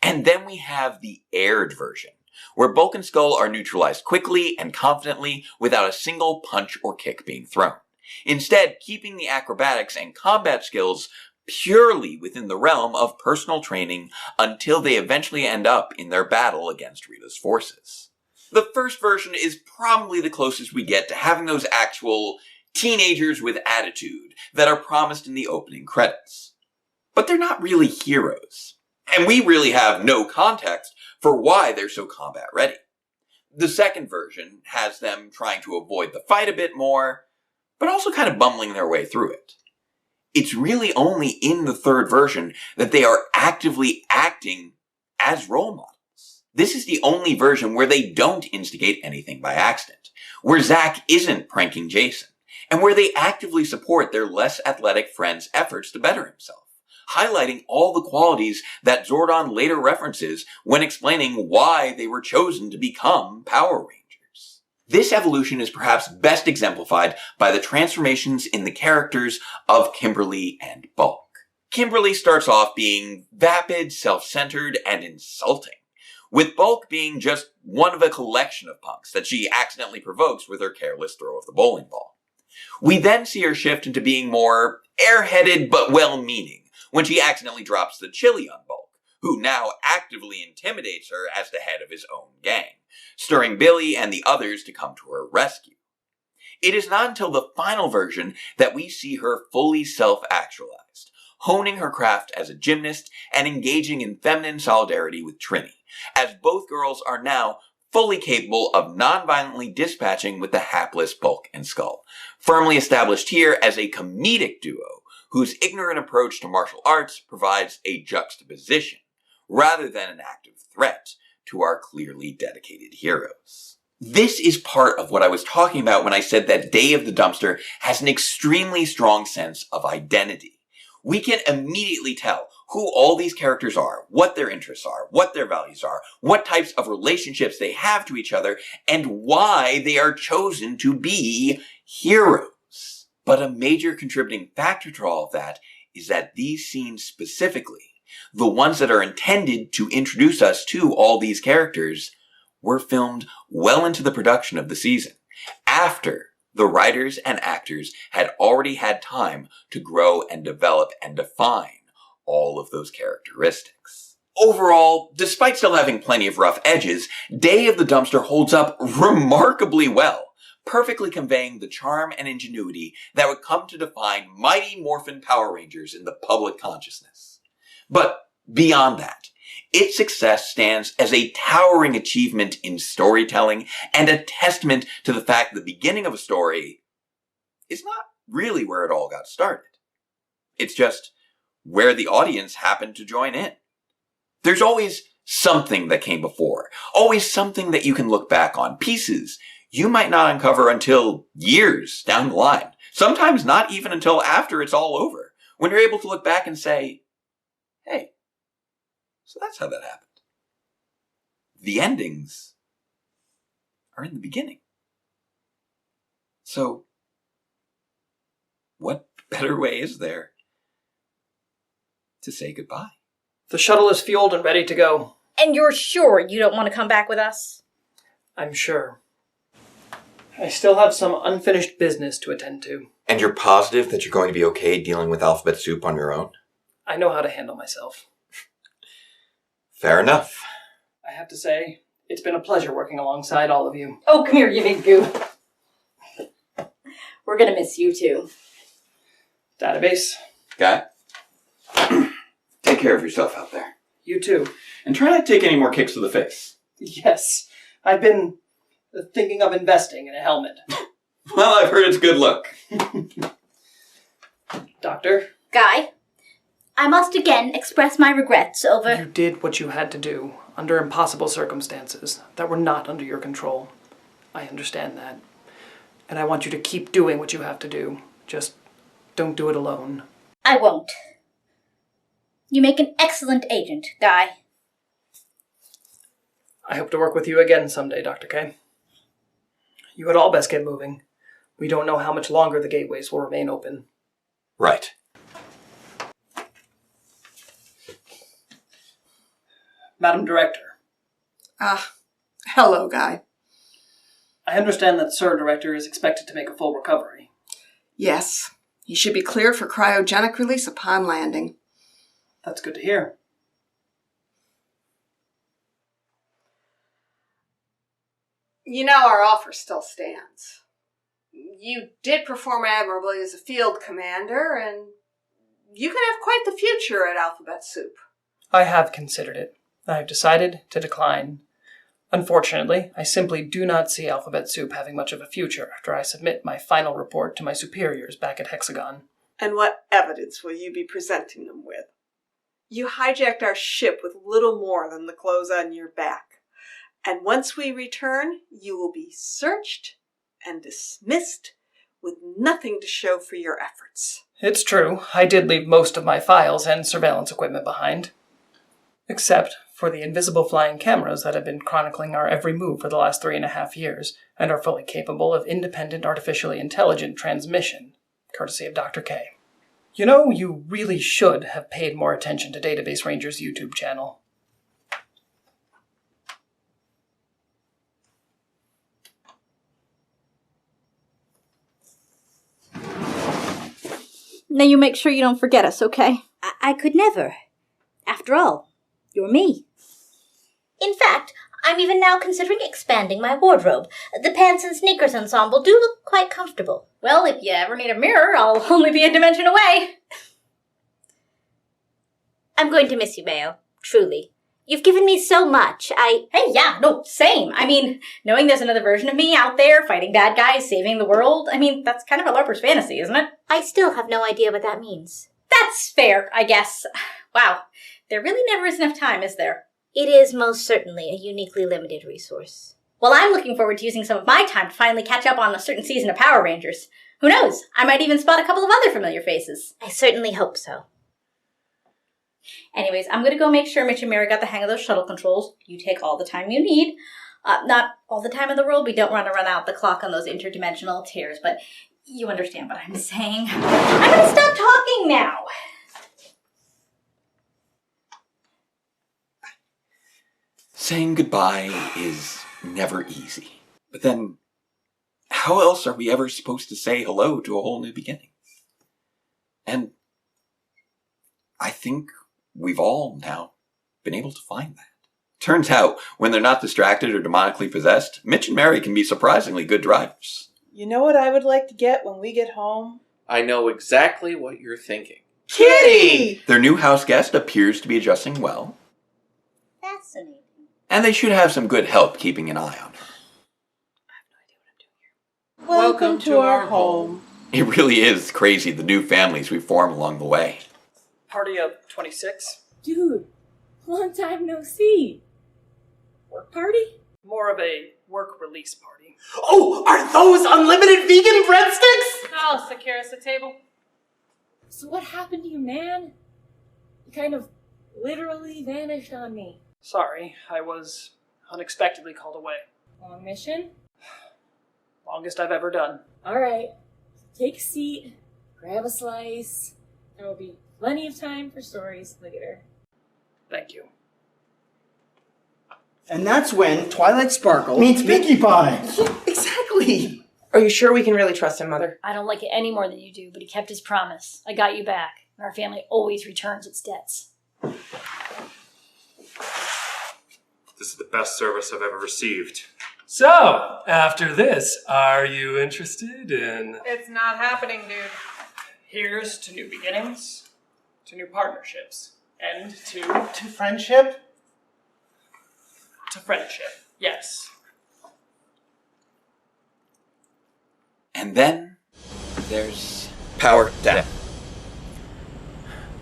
And then we have the aired version, where Bulk and Skull are neutralized quickly and confidently without a single punch or kick being thrown, instead keeping the acrobatics and combat skills purely within the realm of personal training until they eventually end up in their battle against Rita's forces. The first version is probably the closest we get to having those actual teenagers with attitude that are promised in the opening credits. But they're not really heroes, and we really have no context for why they're so combat ready. The second version has them trying to avoid the fight a bit more, but also kind of bumbling their way through it. It's really only in the third version that they are actively acting as role models. This is the only version where they don't instigate anything by accident, where Zack isn't pranking Jason, and where they actively support their less athletic friend's efforts to better himself, highlighting all the qualities that Zordon later references when explaining why they were chosen to become Power Rangers. This evolution is perhaps best exemplified by the transformations in the characters of Kimberly and Bulk. Kimberly starts off being vapid, self-centered, and insulting, with Bulk being just one of a collection of punks that she accidentally provokes with her careless throw of the bowling ball. We then see her shift into being more airheaded but well-meaning, when she accidentally drops the chili on Bulk, who now actively intimidates her as the head of his own gang, stirring Billy and the others to come to her rescue. It is not until the final version that we see her fully self-actualized, honing her craft as a gymnast and engaging in feminine solidarity with Trini, as both girls are now fully capable of non-violently dispatching with the hapless Bulk and Skull, firmly established here as a comedic duo whose ignorant approach to martial arts provides a juxtaposition, rather than an active threat, to our clearly dedicated heroes. This is part of what I was talking about when I said that Day of the Dumpster has an extremely strong sense of identity. We can immediately tell who all these characters are, what their interests are, what their values are, what types of relationships they have to each other, and why they are chosen to be heroes. But a major contributing factor to all of that is that these scenes specifically, the ones that are intended to introduce us to all these characters, were filmed well into the production of the season, after the writers and actors had already had time to grow and develop and define all of those characteristics. Overall, despite still having plenty of rough edges, Day of the Dumpster holds up remarkably well, perfectly conveying the charm and ingenuity that would come to define Mighty Morphin Power Rangers in the public consciousness. But beyond that, its success stands as a towering achievement in storytelling and a testament to the fact that the beginning of a story is not really where it all got started. It's just where the audience happened to join in. There's always something that came before, always something that you can look back on, pieces you might not uncover until years down the line, sometimes not even until after it's all over, when you're able to look back and say, hey, so that's how that happened. The endings are in the beginning. So, what better way is there to say goodbye? The shuttle is fueled and ready to go. And you're sure you don't want to come back with us? I'm sure. I still have some unfinished business to attend to. And you're positive that you're going to be okay dealing with alphabet soup on your own? I know how to handle myself. Fair enough. I have to say, it's been a pleasure working alongside all of you. Oh, come here, you big goo. We're gonna miss you too. Database. Guy? Take care of yourself out there. You too. And try not to take any more kicks to the face. Yes. I've been thinking of investing in a helmet. Well, I've heard it's a good look. Doctor? Guy, I must again express my regrets over... You did what you had to do, under impossible circumstances that were not under your control. I understand that. And I want you to keep doing what you have to do. Just don't do it alone. I won't. You make an excellent agent, Guy. I hope to work with you again someday, Dr. K. You had all best get moving. We don't know how much longer the gateways will remain open. Right. Madam Director. Hello, Guy. I understand that Sir Director is expected to make a full recovery. Yes. He should be cleared for cryogenic release upon landing. That's good to hear. You know our offer still stands. You did perform admirably as a field commander, and you can have quite the future at Alphabet Soup. I have considered it. I have decided to decline. Unfortunately, I simply do not see Alphabet Soup having much of a future after I submit my final report to my superiors back at Hexagon. And what evidence will you be presenting them with? You hijacked our ship with little more than the clothes on your back. And once we return, you will be searched and dismissed with nothing to show for your efforts. It's true, I did leave most of my files and surveillance equipment behind. Except for the invisible flying cameras that have been chronicling our every move for the last 3.5 years, and are fully capable of independent artificially intelligent transmission, courtesy of Dr. K. You know, you really should have paid more attention to Database Ranger's YouTube channel. Now you make sure you don't forget us, okay? I could never. After all, you're me. In fact, I'm even now considering expanding my wardrobe. The pants and sneakers ensemble do look quite comfortable. Well, if you ever need a mirror, I'll only be a dimension away. I'm going to miss you, Mayo. Truly. You've given me so much. Hey, yeah, no, same. I mean, knowing there's another version of me out there fighting bad guys, saving the world, that's kind of a LARPer's fantasy, isn't it? I still have no idea what that means. That's fair, I guess. Wow, there really never is enough time, is there? It is most certainly a uniquely limited resource. Well, I'm looking forward to using some of my time to finally catch up on a certain season of Power Rangers. Who knows? I might even spot a couple of other familiar faces. I certainly hope so. Anyways, I'm going to go make sure Mitch and Mary got the hang of those shuttle controls. You take all the time you need. Not all the time in the world. We don't want to run out the clock on those interdimensional tears, but you understand what I'm saying. I'm going to stop talking now. Saying goodbye is never easy. But then, how else are we ever supposed to say hello to a whole new beginning? And I think we've all now been able to find that. Turns out, when they're not distracted or demonically possessed, Mitch and Mary can be surprisingly good drivers. You know what I would like to get when we get home? I know exactly what you're thinking. Kitty! Their new house guest appears to be adjusting well, Fascinating. and they should have some good help keeping an eye on her. Welcome to our home. It really is crazy the new families we form along the way. Party of 26? Dude, long time no see. Work party? More of a work release party. Oh, are those unlimited vegan breadsticks? I'll secure us a table. So what happened to you, man? You kind of literally vanished on me. Sorry, I was unexpectedly called away. Long mission? Longest I've ever done. Alright, take a seat, grab a slice. There will be plenty of time for stories later. Thank you. And that's when Twilight Sparkle meets Pinkie Pie. Exactly. Are you sure we can really trust him, Mother? I don't like it any more than you do, but he kept his promise. I got you back, and our family always returns its debts. This is the best service I've ever received. So, after this, are you interested in... It's not happening, dude. Here's to new beginnings, to new partnerships, and to friendship? To friendship, yes. And then there's power down.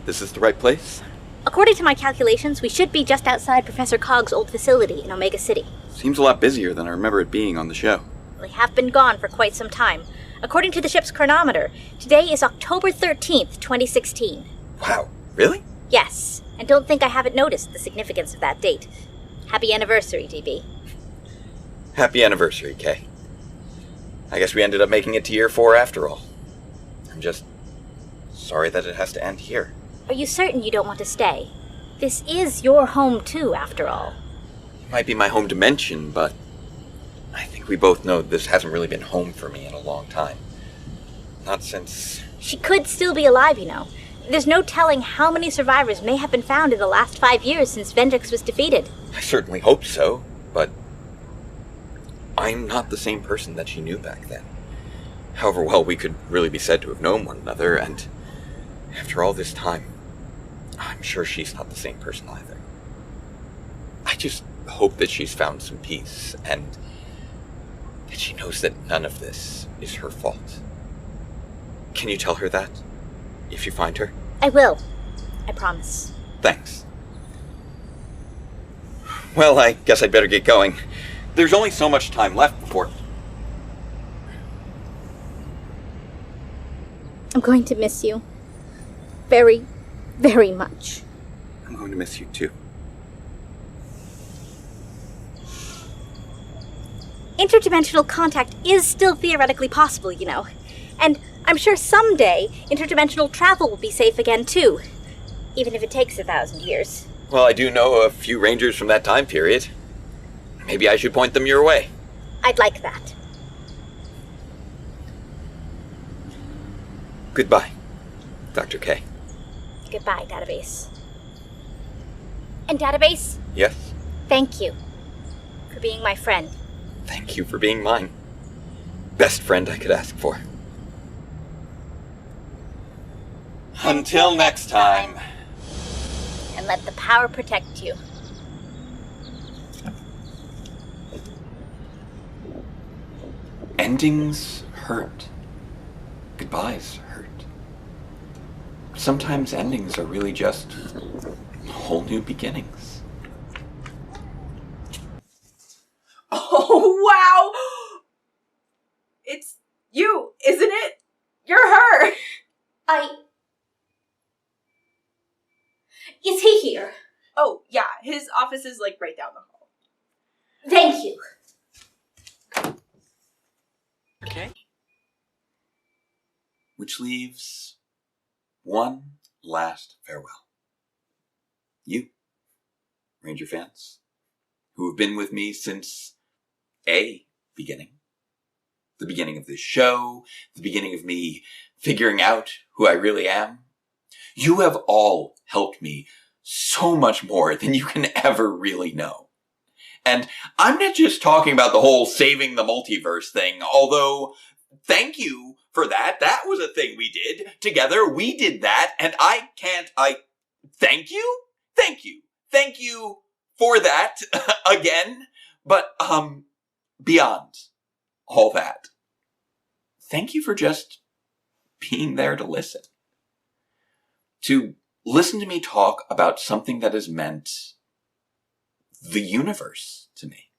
This is the right place? According to my calculations, we should be just outside Professor Cog's old facility in Omega City. Seems a lot busier than I remember it being on the show. We have been gone for quite some time. According to the ship's chronometer, today is October 13th, 2016. Wow, really? Yes, and don't think I haven't noticed the significance of that date. Happy anniversary, DB. Happy anniversary, Kay. I guess we ended up making it to year 4 after all. I'm just sorry that it has to end here. Are you certain you don't want to stay? This is your home too, after all. It might be my home dimension, but I think we both know this hasn't really been home for me in a long time. Not since... She could still be alive, you know. There's no telling how many survivors may have been found in the last 5 years since Vendrix was defeated. I certainly hope so, but I'm not the same person that she knew back then. However well we could really be said to have known one another, and after all this time, I'm sure she's not the same person either. I just hope that she's found some peace, and that she knows that none of this is her fault. Can you tell her that, if you find her? I will. I promise. Thanks. Well, I guess I'd better get going. There's only so much time left before... I'm going to miss you. Very, very much. I'm going to miss you too. Interdimensional contact is still theoretically possible, you know. And I'm sure someday interdimensional travel will be safe again too. Even if it takes 1,000 years. Well, I do know a few Rangers from that time period. Maybe I should point them your way. I'd like that. Goodbye, Dr. K. Goodbye, Database. And Database, Yes? thank you for being my friend. Thank you for being mine. Best friend I could ask for. Until next time. And let the power protect you. Endings hurt. Goodbyes hurt. Sometimes endings are really just whole new beginnings. Oh, wow! It's you, isn't it? You're her! Is he here? Oh, yeah, his office is like right down the hall. Thank you. Okay. Which leaves one last farewell. You, Ranger fans, who have been with me since a beginning. The beginning of this show, the beginning of me figuring out who I really am. You have all helped me so much more than you can ever really know. And I'm not just talking about the whole saving the multiverse thing, although thank you for that. That was a thing we did together. We did that, and thank you? Thank you for that again. But, beyond all that, thank you for just being there to listen. To listen to me talk about something that has meant the universe to me.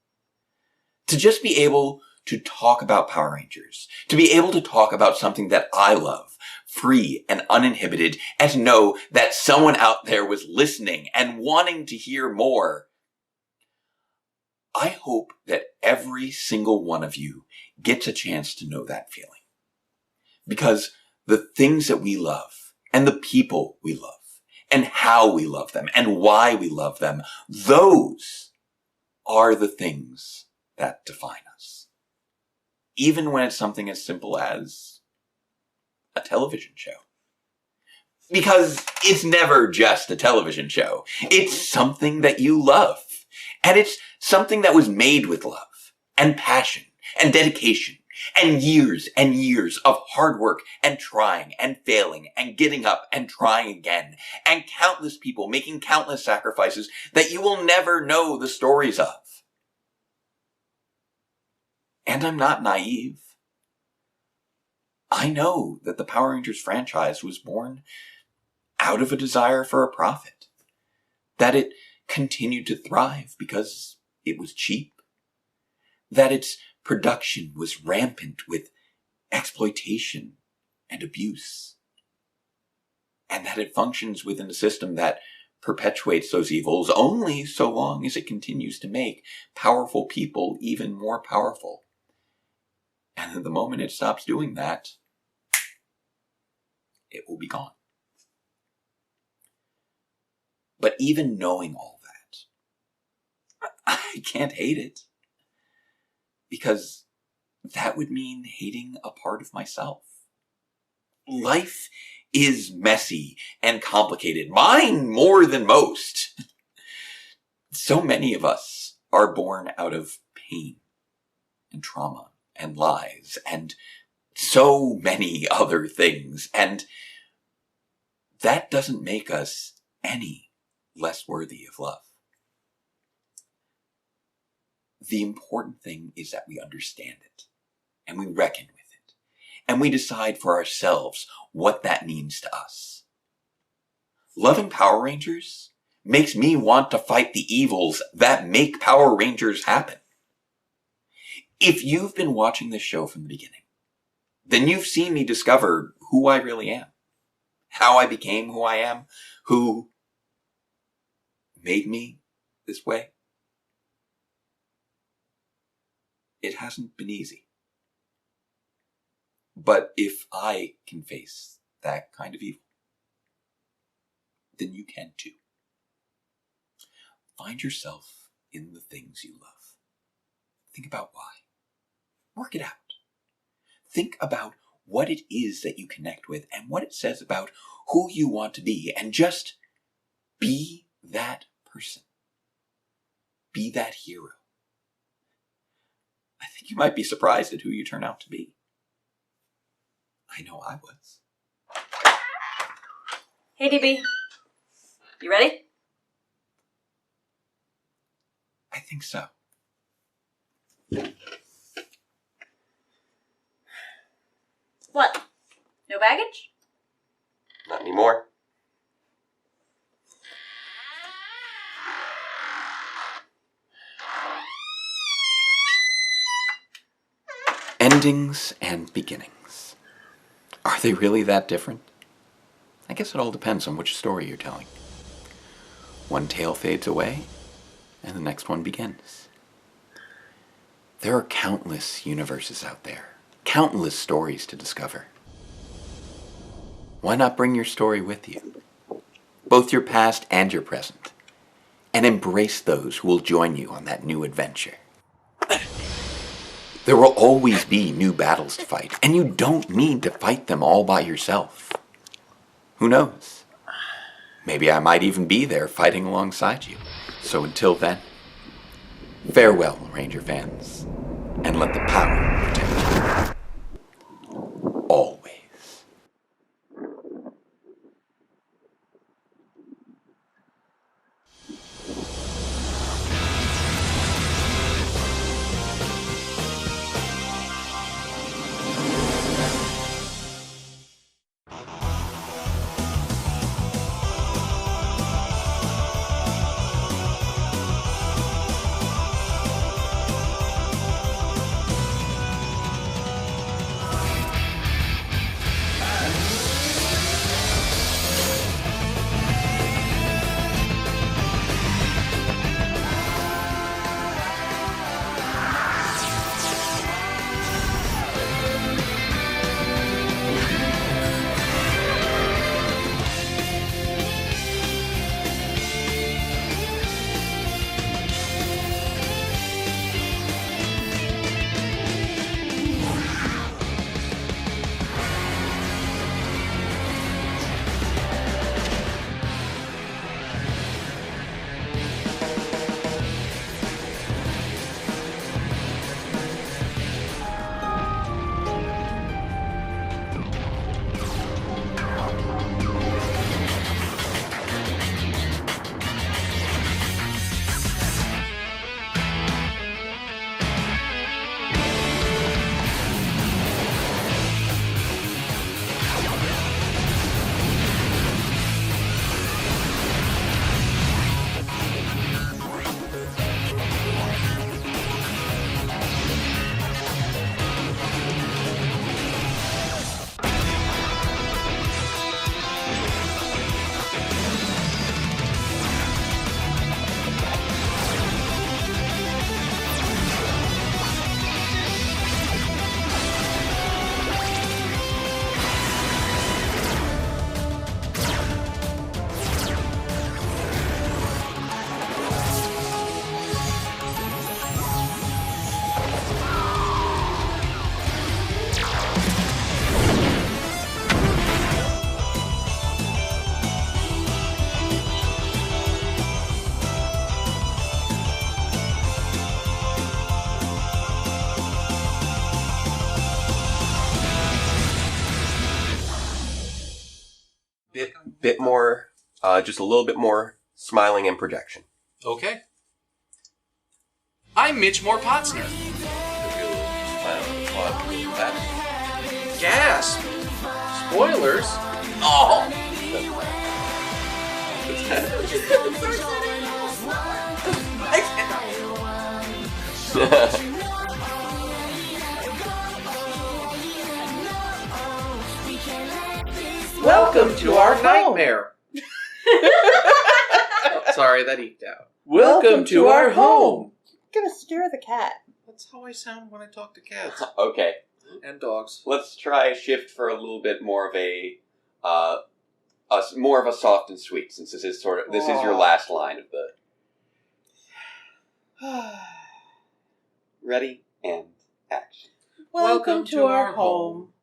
To just be able to talk about Power Rangers. To be able to talk about something that I love, free and uninhibited, and to know that someone out there was listening and wanting to hear more. I hope that every single one of you gets a chance to know that feeling. Because the things that we love, and the people we love, and how we love them, and why we love them, those are the things that define us. Even when it's something as simple as a television show. Because it's never just a television show. It's something that you love. And it's something that was made with love, and passion, and dedication, and years of hard work, and trying, and failing, and getting up, and trying again, and countless people making countless sacrifices that you will never know the stories of. And I'm not naive. I know that the Power Rangers franchise was born out of a desire for a profit. That it continued to thrive because it was cheap. That its production was rampant with exploitation and abuse. And that it functions within a system that perpetuates those evils only so long as it continues to make powerful people even more powerful. And at the moment it stops doing that, it will be gone. But even knowing all that, I can't hate it. Because that would mean hating a part of myself. Life is messy and complicated. Mine more than most. So many of us are born out of pain and trauma and lies and so many other things. And that doesn't make us any less worthy of love. The important thing is that we understand it, and we reckon with it, and we decide for ourselves what that means to us. Loving Power Rangers makes me want to fight the evils that make Power Rangers happen. If you've been watching this show from the beginning, then you've seen me discover who I really am, how I became who I am, who made me this way. It hasn't been easy. But if I can face that kind of evil, then you can too. Find yourself in the things you love. Think about why. Work it out. Think about what it is that you connect with and what it says about who you want to be, and just be that person. Be that hero. I think you might be surprised at who you turn out to be. I know I was. Hey, DB. You ready? I think so. What? No baggage? Not anymore. Endings and beginnings. Are they really that different? I guess it all depends on which story you're telling. One tale fades away, and the next one begins. There are countless universes out there, countless stories to discover. Why not bring your story with you? Both your past and your present, and embrace those who will join you on that new adventure. There will always be new battles to fight, and you don't need to fight them all by yourself. Who knows? Maybe I might even be there fighting alongside you. So until then, farewell, Ranger fans, and let the power protect you. Always. Bit more, just a little bit more smiling and projection. Okay. I'm Mitch Moore Potsner. Gasp! Spoilers? Oh! Welcome to our nightmare. Oh, sorry, that eked out. Welcome to our home. Gonna scare the cat. That's how I sound when I talk to cats. Okay. And dogs. Let's try a shift for a little bit more of a more of a soft and sweet, since this is your last line of the. Ready and action. Welcome to our home.